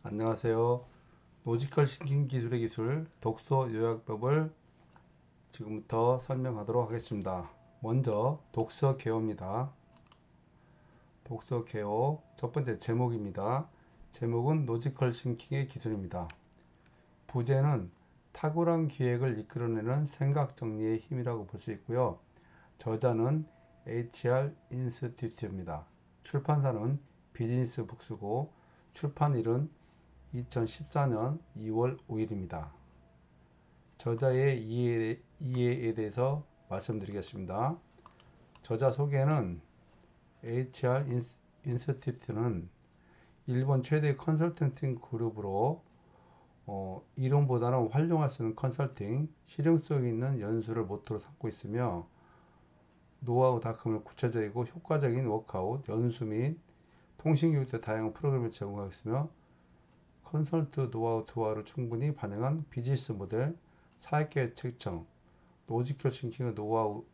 안녕하세요. 로지컬 싱킹 기술의 기술 독서 요약법을 지금부터 설명하도록 하겠습니다. 먼저 독서 개요입니다. 독서 개요 첫 번째 제목입니다. 제목은 로지컬 싱킹의 기술입니다. 부제는 탁월한 기획을 이끌어내는 생각 정리의 힘이라고 볼 수 있고요. 저자는 HR 인스티튜트입니다. 출판사는 비즈니스 북스고 출판일은 2014년 2월 5일입니다. 저자의 이해에 대해서 말씀드리겠습니다. 저자 소개는 HR 인스티튜트는 일본 최대 컨설팅팅 그룹으로 이론보다는 활용할 수 있는 컨설팅, 실용성 있는 연수를 모토로 삼고 있으며 노하우 다툼을 구체적이고 효과적인 워크아웃, 연수 및 통신교육 등 다양한 프로그램을 제공하고 있으며 컨설트 노하우 투하를 충분히 반영한 비즈니스 모델, 사회계획 측정, 로지컬 싱킹의 노하우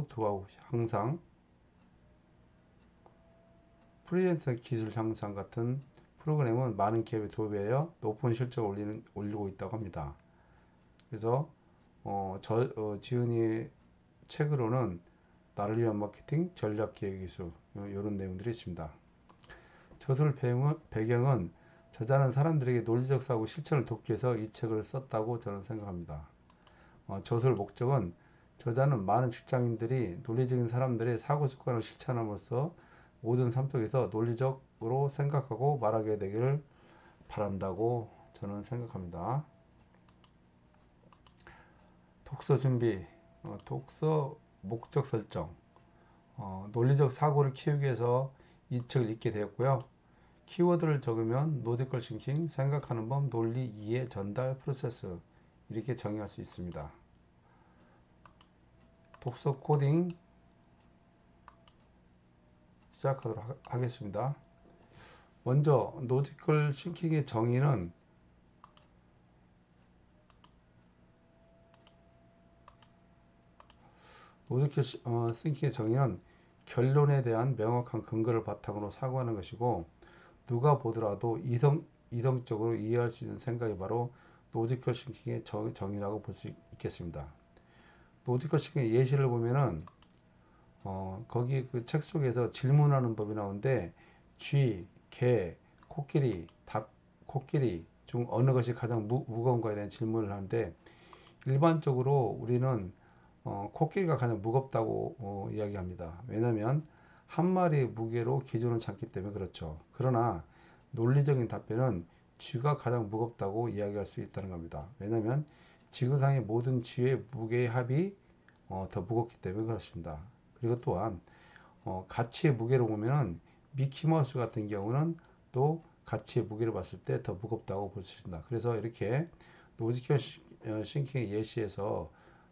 투하우 향상, 프리젠터 기술 향상 같은 프로그램은 많은 기업에 도입하여 높은 실적을 올리고 있다고 합니다. 그래서 지은이의 책으로는 나를 위한 마케팅, 전략 기획 기술 이런 내용들이 있습니다. 저술 배경은 저자는 사람들에게 논리적 사고 실천을 돕기 위해서 이 책을 썼다고 저는 생각합니다. 저술 목적은 저자는 많은 직장인들이 논리적인 사람들의 사고 습관을 실천함으로써 모든 삶 속에서 논리적으로 생각하고 말하게 되기를 바란다고 저는 생각합니다. 독서 준비, 독서 목적 설정, 논리적 사고를 키우기 위해서 이 책을 읽게 되었고요. 키워드를 적으면 로지컬 싱킹, 생각하는 법, 논리, 이해, 전달, 프로세스 이렇게 정의할 수 있습니다. 독서 코딩 시작하도록 하겠습니다. 먼저 로지컬 싱킹의 정의는 로지컬 싱킹의 정의는 결론에 대한 명확한 근거를 바탕으로 사고하는 것이고 누가 보더라도 이성적으로 이해할 수 있는 생각이 바로 로지컬 싱킹의 정의라고 볼 수 있겠습니다. 로지컬 싱킹의 예시를 보면은 거기 그 책 속에서 질문하는 법이 나오는데 쥐, 개, 코끼리 중 어느 것이 가장 무거운가에 대한 질문을 하는데 일반적으로 우리는 코끼리가 가장 무겁다고 이야기합니다. 왜냐하면 한 마리의 무게로 기준을 잡기 때문에 그렇죠. 그러나 논리적인 답변은 쥐가 가장 무겁다고 이야기할 수 있다는 겁니다. 왜냐하면 지구상의 모든 쥐의 무게의 합이 더 무겁기 때문에 그렇습니다. 그리고 또한 가치의 무게로 보면 미키마우스 같은 경우는 또 가치의 무게를 봤을 때 더 무겁다고 볼 수 있습니다. 그래서 이렇게 로지컬 싱킹의 예시에서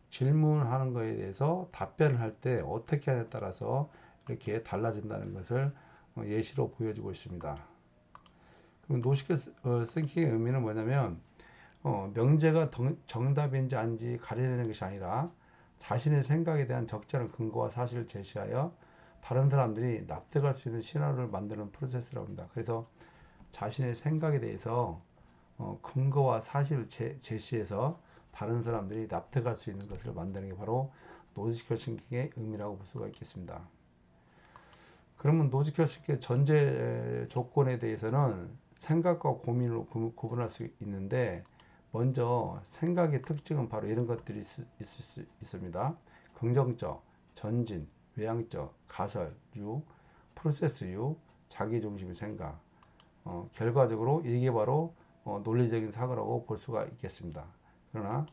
질문하는 것에 대해서 답변을 할 때 어떻게 하냐에 따라서 이렇게 달라진다는 것을 예시로 보여주고 있습니다. 그럼 로지컬 싱킹의 의미는 뭐냐면 명제가 정답인지 아닌지 가려내는 것이 아니라 자신의 생각에 대한 적절한 근거와 사실을 제시하여 다른 사람들이 납득할 수 있는 시나리오를 만드는 프로세스라고 합니다. 그래서 자신의 생각에 대해서 근거와 사실을 제시해서 다른 사람들이 납득할 수 있는 것을 만드는 게 바로 로지컬 싱킹의 의미라고 볼 수가 있겠습니다. 그러면 로지컬 싱킹의 전제 조건에 대해서는 생각과 고민으로 구분할 수 있는데 먼저 생각의 특징은 바로 이런 것들이 있을 수 있습니다. 긍정적, 전진, 외향적, 가설, 유, 프로세스 유, 자기중심의 생각. 결과적으로 이게 바로 논리적인 사고라고 볼 수가 있겠습니다. 그러나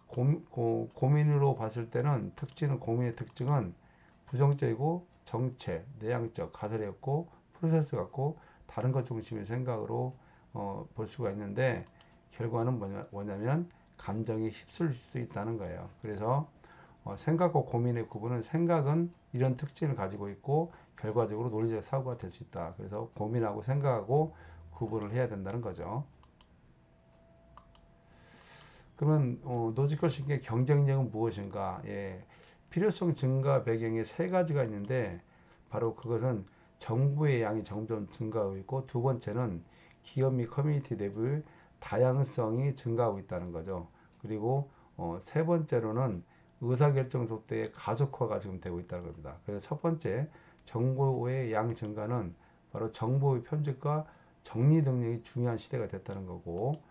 고민으로 봤을 때는 고민의 특징은 부정적이고 정체, 내향적, 가설이었고 프로세스 같고 다른 것 중심의 생각으로 볼 수가 있는데 결과는 뭐냐면 감정이 휩쓸릴 수 있다는 거예요. 그래서 생각과 고민의 구분은 생각은 이런 특징을 가지고 있고 결과적으로 논리적 사고가 될 수 있다. 그래서 고민하고 생각하고 구분을 해야 된다는 거죠. 그러면 로지컬 싱킹의 경쟁력은 무엇인가? 예, 필요성 증가 배경에 세 가지가 있는데 바로 그것은 정보의 양이 점점 증가하고 있고 두 번째는 기업 및 커뮤니티 내부의 다양성이 증가하고 있다는 거죠. 그리고 세 번째로는 의사결정 속도의 가속화가 지금 되고 있다는 겁니다. 그래서 첫 번째 정보의 양 증가는 바로 정보의 편집과 정리 능력이 중요한 시대가 됐다는 거고,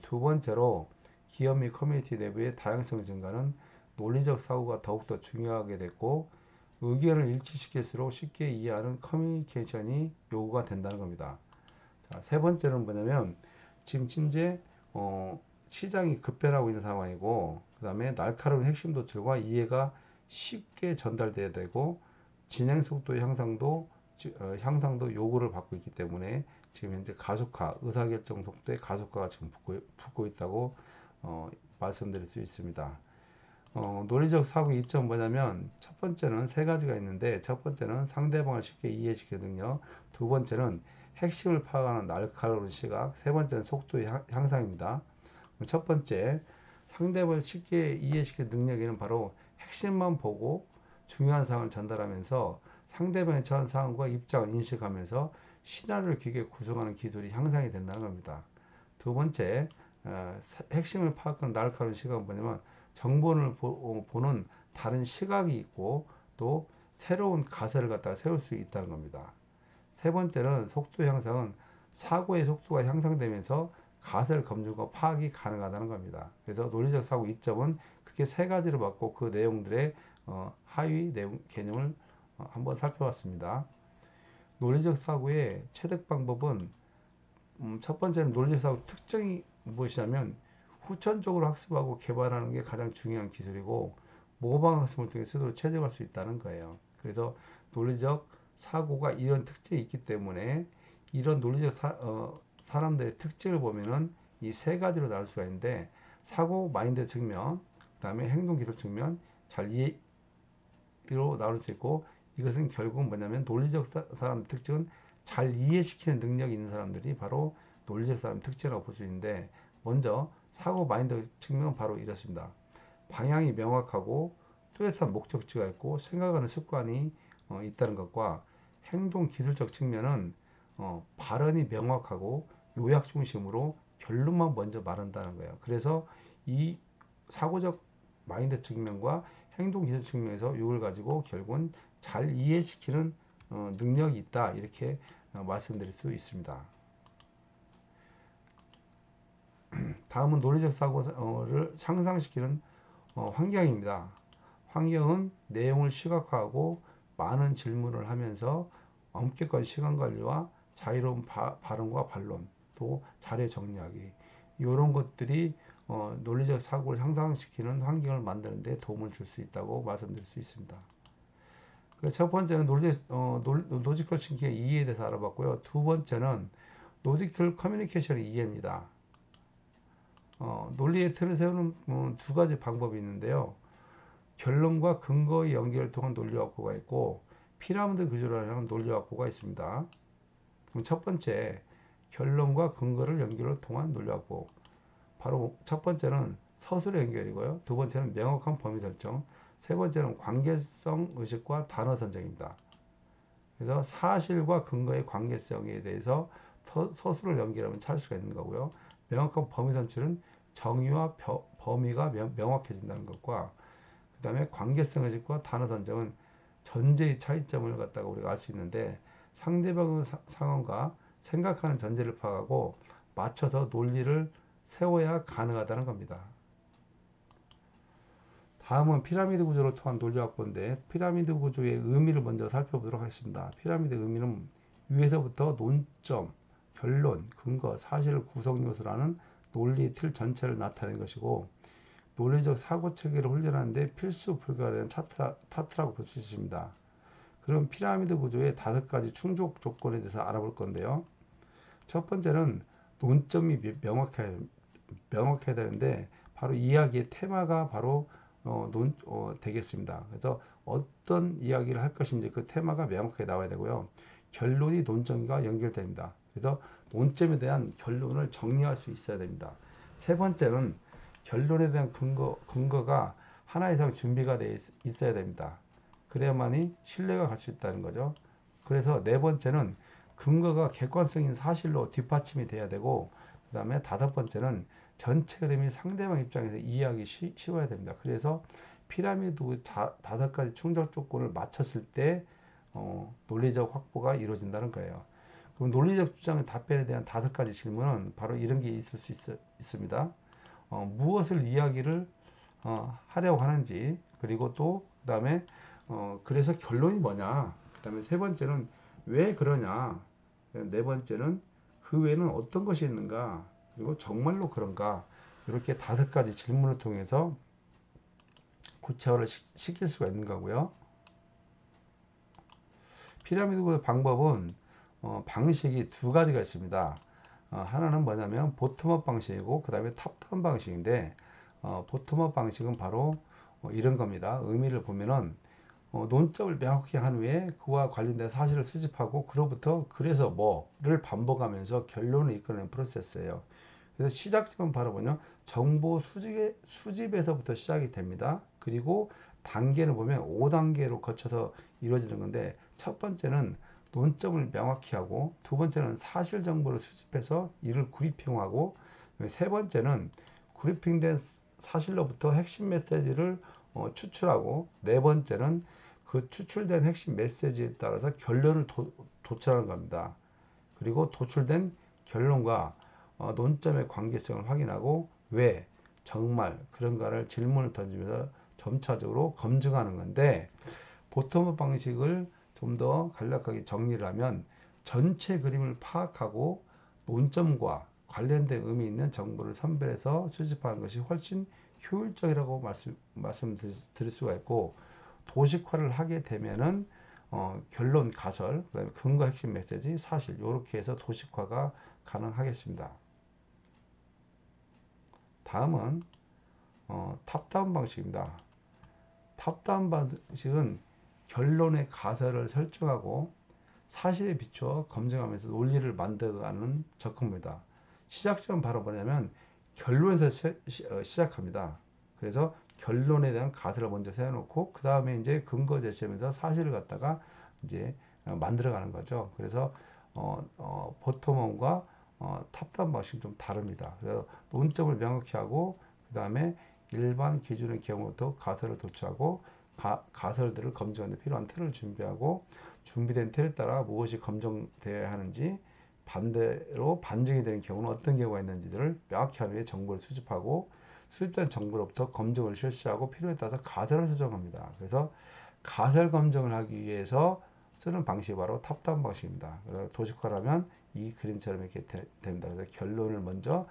두 번째로 기업 및 커뮤니티 내부의 다양성 증가는 논리적 사고가 더욱더 중요하게 됐고, 의견을 일치시킬수록 쉽게 이해하는 커뮤니케이션이 요구가 된다는 겁니다. 자, 세 번째는 뭐냐면 지금 현재 시장이 급변하고 있는 상황이고, 그 다음에 날카로운 핵심 도출과 이해가 쉽게 전달돼야 되고, 진행 속도의 향상도 요구를 받고 있기 때문에 지금 현재 가속화, 의사결정 속도의 가속화가 지금 붙고 있다고 말씀드릴 수 있습니다. 논리적 사고 이점 뭐냐면, 첫 번째는 세 가지가 있는데, 첫 번째는 상대방을 쉽게 이해시키는 능력, 두 번째는 핵심을 파악하는 날카로운 시각, 세 번째는 속도의 향상입니다. 첫 번째, 상대방을 쉽게 이해시키는 능력에는 바로 핵심만 보고 중요한 사항을 전달하면서 상대방의 처한 상황과 입장을 인식하면서 시나리오를 깊게 구성하는 기술이 향상이 된다는 겁니다. 두 번째, 핵심을 파악하는 날카로운 시각은 뭐냐면, 정보를 보는 다른 시각이 있고 또 새로운 가설을 갖다가 세울 수 있다는 겁니다. 세 번째는 속도 향상은 사고의 속도가 향상되면서 가설 검증과 파악이 가능하다는 겁니다. 그래서 논리적 사고 이점은 크게 세 가지로 봤고, 그 내용들의 하위 내용 개념을 한번 살펴봤습니다. 논리적 사고의 체득 방법은 첫 번째는 논리적 사고 특징이 무엇이냐면, 후천적으로 학습하고 개발하는 게 가장 중요한 기술이고, 모방 학습을 통해 스스로 체득할 수 있다는 거예요. 그래서 논리적 사고가 이런 특징이 있기 때문에 이런 논리적 사람들의 특징을 보면은 이 세 가지로 나눌 수가 있는데, 사고 마인드 측면, 그 다음에 행동 기술 측면, 잘 이해로 나눌 수 있고, 이것은 결국은 뭐냐면 논리적 사람 특징은 잘 이해시키는 능력이 있는 사람들이 바로 논리적 사람 특징이라고 볼 수 있는데, 먼저 사고 마인드 측면은 바로 이렇습니다. 방향이 명확하고 뚜렷한 목적지가 있고 생각하는 습관이 있다는 것과, 행동 기술적 측면은 발언이 명확하고 요약 중심으로 결론만 먼저 말한다는 거예요. 그래서 이 사고적 마인드 측면과 행동 기술 측면에서 이걸 가지고 결국은 잘 이해시키는 능력이 있다, 이렇게 말씀드릴 수 있습니다. 다음은 논리적 사고를 향상시키는 환경입니다. 환경은 내용을 시각화하고 많은 질문을 하면서 엄격한 시간 관리와 자유로운 발언과 반론, 또 자료 정리하기, 이런 것들이 논리적 사고를 향상시키는 환경을 만드는 데 도움을 줄 수 있다고 말씀드릴 수 있습니다. 첫 번째는 로지컬 싱킹의 이해에 대해서 알아봤고요. 두 번째는 로지컬 커뮤니케이션의 이해입니다. 논리의 틀을 세우는 두 가지 방법이 있는데요. 결론과 근거의 연결을 통한 논리 확보가 있고, 피라미드 구조를 하는 논리 확보가 있습니다. 그럼 첫 번째, 결론과 근거를 연결을 통한 논리 확보. 바로 첫 번째는 서술의 연결이고요. 두 번째는 명확한 범위 설정. 세 번째는 관계성 의식과 단어 선정입니다. 그래서 사실과 근거의 관계성에 대해서 서술을 연결하면 찾을 수가 있는 거고요. 명확한 범위 선출은 정의와 범위가 명확해진다는 것과, 그 다음에 관계성 의식과 단어 선정은 전제의 차이점을 갖다가 우리가 알 수 있는데, 상대방의 상황과 생각하는 전제를 파악하고 맞춰서 논리를 세워야 가능하다는 겁니다. 다음은 피라미드 구조를 통한 논리 확보인데, 피라미드 구조의 의미를 먼저 살펴보도록 하겠습니다. 피라미드 의미는 위에서부터 논점, 결론, 근거, 사실 구성 요소라는 논리 틀 전체를 나타내는 것이고, 논리적 사고 체계를 훈련하는데 필수 불가라는 차트라고 볼 수 있습니다. 그럼 피라미드 구조의 5가지 충족 조건에 대해서 알아볼 건데요. 첫 번째는 논점이 명확해야 되는데, 바로 이야기의 테마가 바로 되겠습니다. 그래서 어떤 이야기를 할 것인지 그 테마가 명확하게 나와야 되고요. 결론이 논점과 연결됩니다. 그래서 논점에 대한 결론을 정리할 수 있어야 됩니다. 세 번째는 결론에 대한 근거가 하나 이상 준비가 되어 있어야 됩니다. 그래야만이 신뢰가 갈 수 있다는 거죠. 그래서 네 번째는 근거가 객관성인 사실로 뒷받침이 돼야 되고, 그 다음에 다섯 번째는 전체 흐름이 상대방 입장에서 이해하기 쉬워야 됩니다. 그래서 피라미드 다섯 가지 충족 조건을 맞췄을 때 논리적 확보가 이루어진다는 거예요. 그럼 논리적 주장의 답변에 대한 다섯 가지 질문은 바로 이런 게 있을 수 있습니다. 무엇을 이야기를 하려고 하는지, 그리고 또 그 다음에 그래서 결론이 뭐냐, 그 다음에 세 번째는 왜 그러냐, 네 번째는 그 외에는 어떤 것이 있는가, 그리고 정말로 그런가, 이렇게 다섯 가지 질문을 통해서 구체화를 시킬 수가 있는 거고요. 피라미드 구조 방법은 방식이 두 가지가 있습니다. 하나는 뭐냐면 보텀업 방식이고, 그 다음에 탑다운 방식인데, 보텀업 방식은 바로 이런 겁니다. 의미를 보면은 논점을 명확히 한 후에 그와 관련된 사실을 수집하고, 그로부터 그래서 뭐를 반복하면서 결론을 이끌어내는 프로세스예요. 그래서 시작점은 바로 뭐냐, 정보 수집에서부터 시작이 됩니다. 그리고 단계를 보면 5단계로 거쳐서 이루어지는 건데, 첫 번째는 논점을 명확히 하고, 두 번째는 사실 정보를 수집해서 이를 그리핑하고, 세 번째는 그리핑된 사실로부터 핵심 메시지를 추출하고, 네 번째는 그 추출된 핵심 메시지에 따라서 결론을 도출하는 겁니다. 그리고 도출된 결론과 논점의 관계성을 확인하고, 왜 정말 그런가를 질문을 던지면서 점차적으로 검증하는 건데, 보통업 방식을 좀 더 간략하게 정리를 하면 전체 그림을 파악하고 논점과 관련된 의미 있는 정보를 선별해서 수집하는 것이 훨씬 효율적이라고 말씀드릴 수가 있고, 도식화를 하게 되면은 결론, 가설, 그다음에 근거, 핵심 메시지, 사실, 이렇게 해서 도식화가 가능하겠습니다. 다음은 탑다운 방식입니다. 탑다운 방식은 결론의 가설을 설정하고 사실에 비추어 검증하면서 논리를 만들어가는 접근입니다. 시작점은 바로 뭐냐면 결론에서 시작합니다. 그래서 결론에 대한 가설을 먼저 세워놓고, 그 다음에 이제 근거 제시하면서 사실을 갖다가 이제 만들어가는 거죠. 그래서 보통원과 탑다운 방식은 좀 다릅니다. 그래서 논점을 명확히 하고, 그 다음에 일반 기준의 경우부터 가설을 도출하고, 가설들을 검증하는 데 필요한 틀을 준비하고, 준비된 틀에 따라 무엇이 검증되어야 하는지, 반대로 반증이 되는 경우는 어떤 경우가 있는지를 명확히 한 후에 정보를 수집하고, 수집된 정보로부터 검증을 실시하고, 필요에 따라서 가설을 수정합니다. 그래서 가설 검증을 하기 위해서 쓰는 방식이 바로 탑다운 방식입니다. 그래서 도식화라면 이 그림처럼 이렇게 됩니다. 그래서 결론을 먼저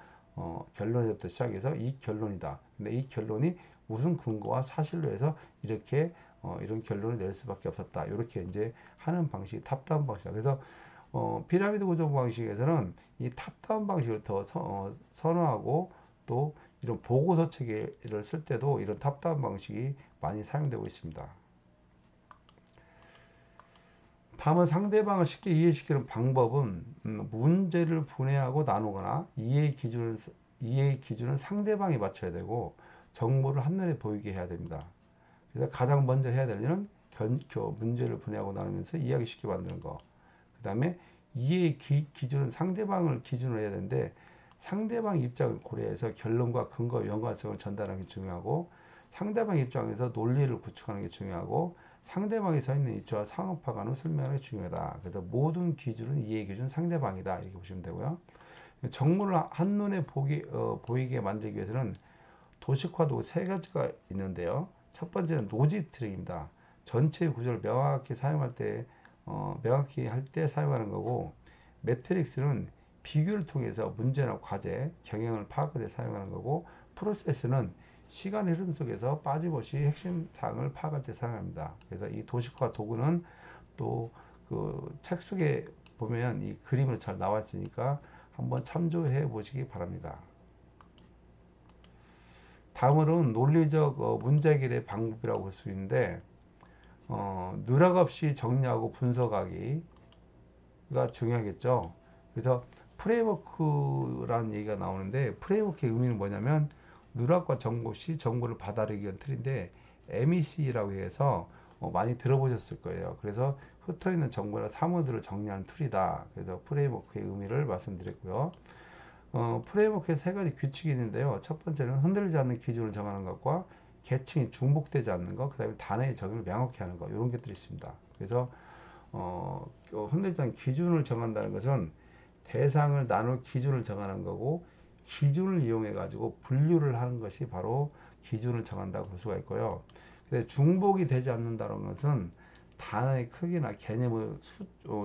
결론에부터 시작해서 이 결론이다. 근데 이 결론이 무슨 근거와 사실로 해서 이렇게 이런 결론을 낼 수밖에 없었다. 이렇게 이제 하는 방식이 탑다운 방식이다. 그래서 피라미드 구조 방식에서는 이 탑다운 방식을 더 선호하고, 또 이런 보고서 체계를 쓸 때도 이런 탑다운 방식이 많이 사용되고 있습니다. 다음은 상대방을 쉽게 이해시키는 방법은 문제를 분해하고 나누거나 이해의 기준은 상대방이 맞춰야 되고, 정보를 한눈에 보이게 해야 됩니다. 그래서 가장 먼저 해야 될 일은 문제를 분해하고 나누면서 이해하기 쉽게 만드는 거. 그 다음에 이해의 기준은 상대방을 기준으로 해야 되는데, 상대방 입장을 고려해서 결론과 근거 연관성을 전달하는 게 중요하고, 상대방 입장에서 논리를 구축하는 게 중요하고, 상대방이 서 있는 위치와 상업화하는 설명이 중요하다. 그래서 모든 기준은 이해의 기준 상대방이다. 이렇게 보시면 되고요. 정보를 한눈에 보이게 만들기 위해서는 도식화도 세 가지가 있는데요. 첫 번째는 노지 트랙입니다. 전체 구조를 명확히 할 때 사용하는 거고, 매트릭스는 비교를 통해서 문제나 과제, 경향을 파악할 때 사용하는 거고, 프로세스는 시간의 흐름 속에서 빠짐없이 핵심 사항을 파악할 때 사용합니다. 그래서 이 도식화 도구는 또 그 책 속에 보면 이 그림으로 잘 나와 있으니까 한번 참조해 보시기 바랍니다. 다음으로는 논리적 문제 해결의 방법이라고 볼 수 있는데, 누락 없이 정리하고 분석하기가 중요하겠죠. 그래서 프레임워크라는 얘기가 나오는데, 프레임워크의 의미는 뭐냐면 누락과 정보 없이 정보를 받아들이기 위한 틀인데, MEC라고 해서 많이 들어보셨을 거예요. 그래서 흩어있는 정보나 사물들을 정리하는 툴이다. 그래서 프레임워크의 의미를 말씀드렸고요. 프레임워크에 세 가지 규칙이 있는데요. 첫 번째는 흔들리지 않는 기준을 정하는 것과 계층이 중복되지 않는 것, 그 다음에 단어의 적용을 명확히 하는 것, 이런 것들이 있습니다. 그래서 흔들리지 않는 기준을 정한다는 것은 대상을 나눌 기준을 정하는 거고, 기준을 이용해 가지고 분류를 하는 것이 바로 기준을 정한다고 볼 수가 있고요. 근데 중복이 되지 않는다는 것은 단어의 크기나 개념의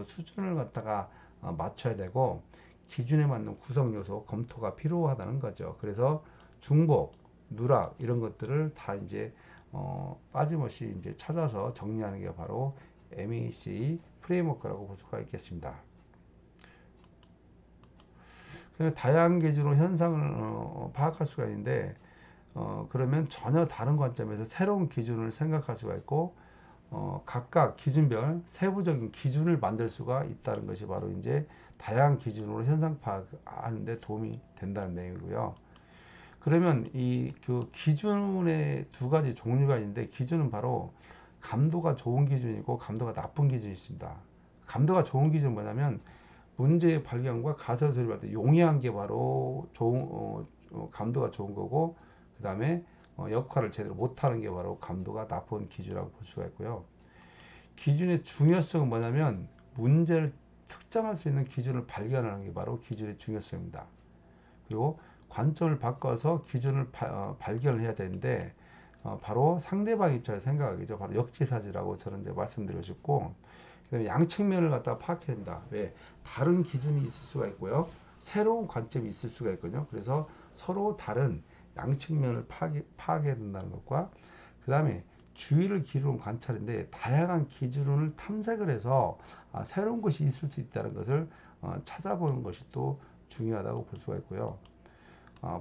수준을 갖다가 맞춰야 되고, 기준에 맞는 구성 요소 검토가 필요하다는 거죠. 그래서 중복, 누락 이런 것들을 다 이제 빠짐없이 이제 찾아서 정리하는 게 바로 MEC 프레임워크라고 볼 수가 있겠습니다. 다양한 기준으로 현상을 파악할 수가 있는데, 그러면 전혀 다른 관점에서 새로운 기준을 생각할 수가 있고, 각각 기준별 세부적인 기준을 만들 수가 있다는 것이 바로 이제 다양한 기준으로 현상 파악하는 데 도움이 된다는 내용이고요. 그러면 이 그 기준의 두 가지 종류가 있는데, 기준은 바로 감도가 좋은 기준이고 감도가 나쁜 기준이 있습니다. 감도가 좋은 기준은 뭐냐면 문제의 발견과 가설 조립할 때 용이한 게 바로 감도가 좋은 거고, 그 다음에 역할을 제대로 못하는 게 바로 감도가 나쁜 기준이라고 볼 수가 있고요. 기준의 중요성은 뭐냐면 문제를 특정할 수 있는 기준을 발견하는 게 바로 기준의 중요성입니다. 그리고 관점을 바꿔서 기준을 발견을 해야 되는데, 바로 상대방 입장에서 생각하기죠. 바로 역지사지라고 저는 이제 말씀드리고 싶고, 그다음에 양측면을 갖다가 파악해야 됩니다. 왜? 다른 기준이 있을 수가 있고요. 새로운 관점이 있을 수가 있거든요. 그래서 서로 다른 양측면을 파악해야 된다는 것과, 그 다음에 주의를 기울인 관찰인데 다양한 기준을 탐색을 해서 새로운 것이 있을 수 있다는 것을 찾아보는 것이 또 중요하다고 볼 수가 있고요.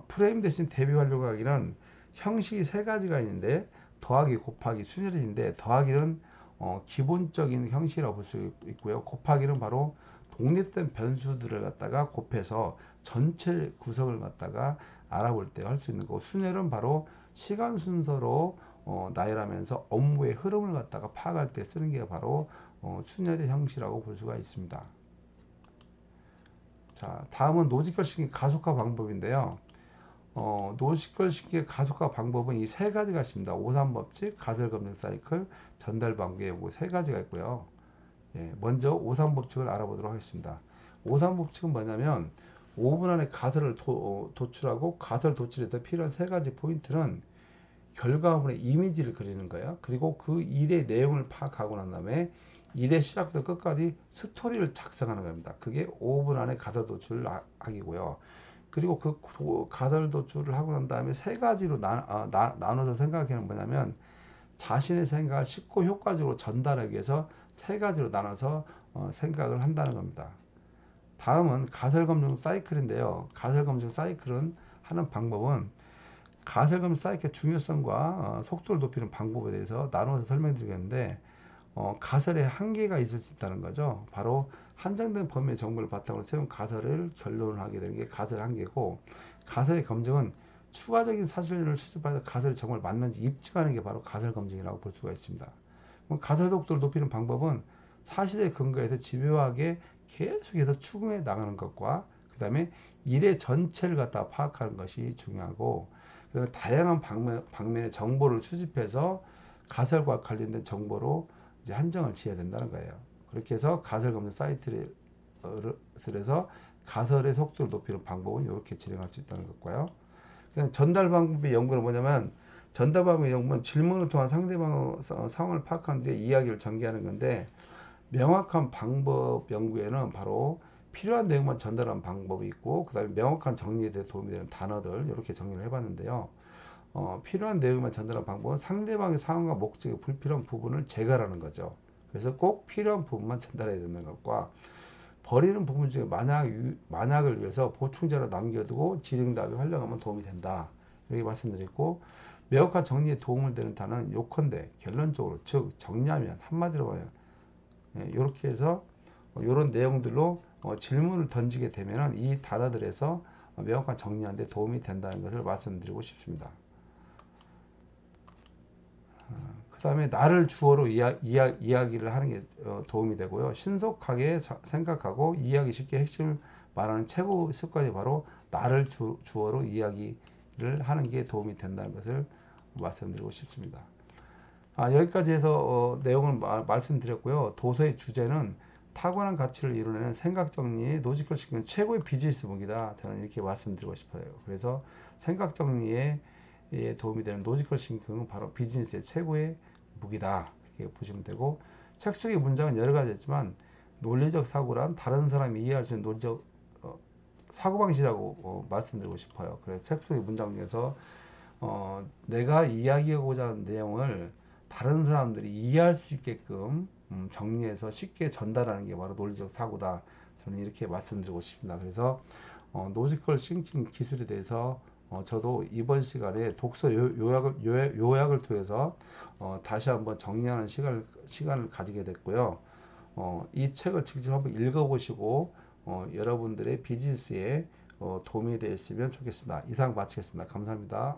프레임 대신 대비 완료하기는 형식이 세 가지가 있는데, 더하기, 곱하기, 순열인데, 더하기는 기본적인 형식이라고 볼 수 있고요. 곱하기는 바로 독립된 변수들을 갖다가 곱해서 전체 구성을 갖다가 알아볼 때 할 수 있는 거고, 순열은 바로 시간 순서로 나열하면서 업무의 흐름을 갖다가 파악할 때 쓰는 게 바로 순열의 형식이라고 볼 수가 있습니다. 자, 다음은 노지컬 싱킹 가속화 방법인데요. 노시컬 싱킹의 가속화 방법은 이 세 가지가 있습니다. 오삼법칙, 가설검증 사이클, 전달 방법의 요구 세 가지가 있고요. 예, 먼저 오삼법칙을 알아보도록 하겠습니다. 오삼법칙은 뭐냐면 5분 안에 가설을 도출하고, 가설 도출에서 필요한 세 가지 포인트는 결과물의 이미지를 그리는 거예요. 그리고 그 일의 내용을 파악하고 난 다음에 일의 시작부터 끝까지 스토리를 작성하는 겁니다. 그게 5분 안에 가설 도출 하기고요. 그리고 그 가설 도출을 하고 난 다음에 세 가지로 나눠서 생각하는 뭐냐면, 자신의 생각을 쉽고 효과적으로 전달하기 위해서 세 가지로 나눠서 생각을 한다는 겁니다. 다음은 가설 검증 사이클인데요. 가설 검증 사이클은 하는 방법은 가설검증 사이클의 중요성과 속도를 높이는 방법에 대해서 나눠서 설명드리겠는데, 가설에 한계가 있을 수 있다는 거죠. 바로 한정된 범위의 정보를 바탕으로 세운 가설을 결론을 하게 되는 게 가설의 한계고, 가설의 검증은 추가적인 사실을 수집해서 가설이 정말 맞는지 입증하는 게 바로 가설 검증이라고 볼 수가 있습니다. 가설 속도를 높이는 방법은 사실에 근거해서 집요하게 계속해서 추궁해 나가는 것과, 그 다음에 일의 전체를 갖다 파악하는 것이 중요하고, 그다음에 다양한 방면의 정보를 수집해서 가설과 관련된 정보로 이제 한정을 지어야 된다는 거예요. 그렇게 해서 가설 검증 사이트를 해서 가설의 속도를 높이는 방법은 이렇게 진행할 수 있다는 것과요. 그냥 전달 방법의 연구는 뭐냐면, 전달 방법의 연구는 질문을 통한 상대방 상황을 파악한 뒤에 이야기를 전개하는 건데, 명확한 방법 연구에는 바로 필요한 내용만 전달하는 방법이 있고, 그 다음에 명확한 정리에 대해 도움이 되는 단어들 이렇게 정리를 해봤는데요. 필요한 내용만 전달하는 방법은 상대방의 상황과 목적의 불필요한 부분을 제거하는 거죠. 그래서 꼭 필요한 부분만 전달해야 되는 것과, 버리는 부분 중에 만약을 위해서 보충자로 남겨두고 질응답이 활용하면 도움이 된다, 이렇게 말씀드렸고, 명확한 정리에 도움을 되는 단어는 요컨대, 결론적으로, 즉 정리하면, 한마디로 보면, 이렇게 해서 이런 내용들로 질문을 던지게 되면 이 단어들에서 명확한 정리하는 데 도움이 된다는 것을 말씀드리고 싶습니다. 그 다음에 나를 주어로 이야기를 하는 게 도움이 되고요. 신속하게 생각하고 이해하기 쉽게 핵심을 말하는 최고 습관이 바로 나를 주어로 이야기를 하는 게 도움이 된다는 것을 말씀드리고 싶습니다. 여기까지 해서 내용을 말씀드렸고요. 도서의 주제는 타고난 가치를 이루는 생각 정리의 로지컬 싱킹 최고의 비즈니스 무기다. 저는 이렇게 말씀드리고 싶어요. 그래서 생각 정리에 도움이 되는 로지컬 싱킹은 바로 비즈니스의 최고의 무기다. 이렇게 보시면 되고, 책 속의 문장은 여러 가지 있지만 논리적 사고란 다른 사람이 이해할 수 있는 논리적 사고방식이라고 말씀드리고 싶어요. 그래서 책 속의 문장 중에서 내가 이야기하고자 하는 내용을 다른 사람들이 이해할 수 있게끔 정리해서 쉽게 전달하는 게 바로 논리적 사고다. 저는 이렇게 말씀드리고 싶습니다. 그래서 로지컬 싱킹 기술에 대해서 저도 이번 시간에 독서 요약을 통해서 다시 한번 정리하는 시간을 가지게 됐고요. 이 책을 직접 한번 읽어보시고 여러분들의 비즈니스에 도움이 되었으면 좋겠습니다. 이상 마치겠습니다. 감사합니다.